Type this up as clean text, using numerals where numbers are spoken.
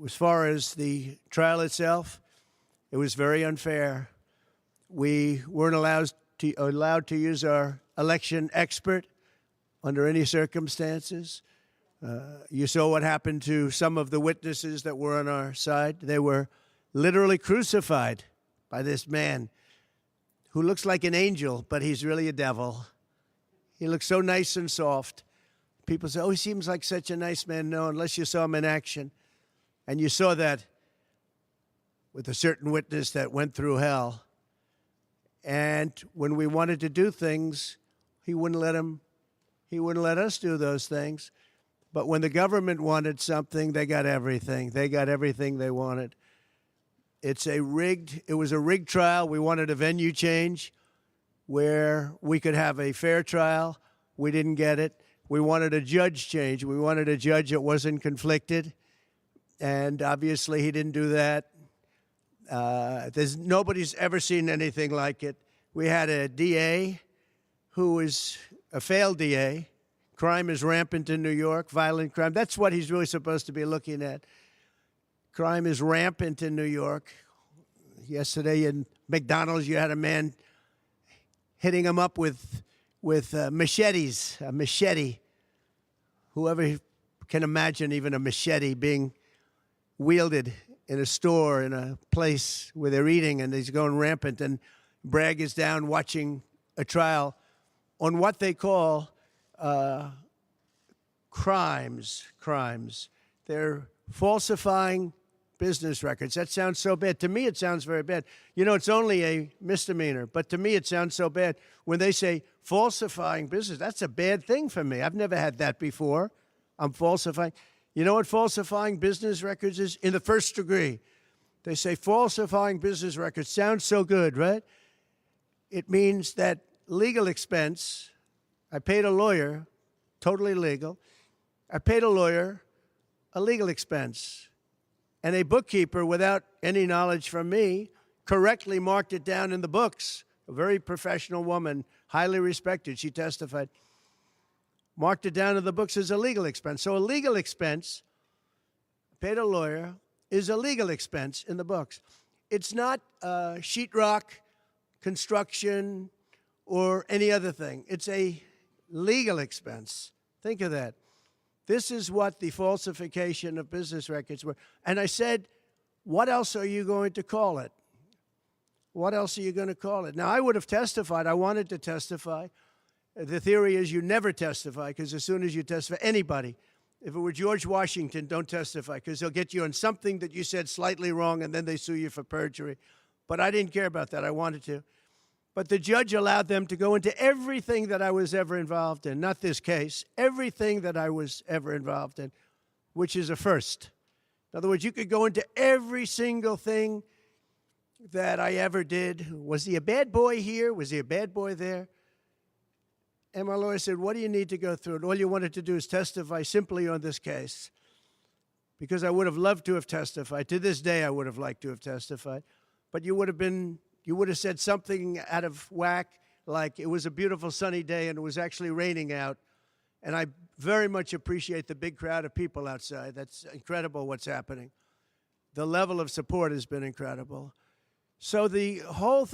as far as the trial itself, it was very unfair. We weren't allowed to use our election expert under any circumstances. You saw what happened to some of the witnesses that were on our side. They were literally crucified by this man who looks like an angel, but he's really a devil. He looks so nice and soft. People say, oh, he seems like such a nice man. No, unless you saw him in action. And you saw that with a certain witness that went through hell. And when we wanted to do things, he wouldn't let us do those things. But when the government wanted something, they got everything. They got everything they wanted. It was a rigged trial. We wanted a venue change where we could have a fair trial. We didn't get it. We wanted a judge change. We wanted a judge that wasn't conflicted. And obviously he didn't do that. Nobody's ever seen anything like it. We had a DA who was a failed DA. Crime is rampant in New York, violent crime. That's what he's really supposed to be looking at. Crime is rampant in New York. Yesterday in McDonald's, you had a man hitting him up with machetes, a machete. Whoever can imagine even a machete being wielded in a store, in a place where they're eating, and he's going rampant. And Bragg is down watching a trial on what they call crimes. They're falsifying business records. That sounds so bad. To me, it sounds very bad. You know, it's only a misdemeanor, but to me, it sounds so bad. When they say falsifying business, that's a bad thing for me. I've never had that before. I'm falsifying. You know what falsifying business records is? In the first degree. They say falsifying business records. Sounds so good, right? It means that legal expense, I paid a lawyer, totally legal. I paid a lawyer a legal expense. And a bookkeeper, without any knowledge from me, correctly marked it down in the books. A very professional woman, highly respected, she testified. Marked it down in the books as a legal expense. So a legal expense, paid a lawyer, is a legal expense in the books. It's not sheetrock, construction, or any other thing. It's a legal expense. Think of that. This is what the falsification of business records were. And I said, what else are you going to call it? What else are you going to call it? Now, I would have testified. I wanted to testify. The theory is you never testify, because as soon as you testify, anybody, if it were George Washington, don't testify, because they'll get you on something that you said slightly wrong, and then they sue you for perjury. But I didn't care about that. I wanted to. But the judge allowed them to go into everything that I was ever involved in, not this case, everything that I was ever involved in, which is a first. In other words, you could go into every single thing that I ever did. Was he a bad boy here? Was he a bad boy there? And my lawyer said, what do you need to go through? And all you wanted to do is testify simply on this case. Because I would have loved to have testified. To this day, I would have liked to have testified. But you would have said something out of whack, like it was a beautiful sunny day and it was actually raining out. And I very much appreciate the big crowd of people outside. That's incredible what's happening. The level of support has been incredible. So the whole thing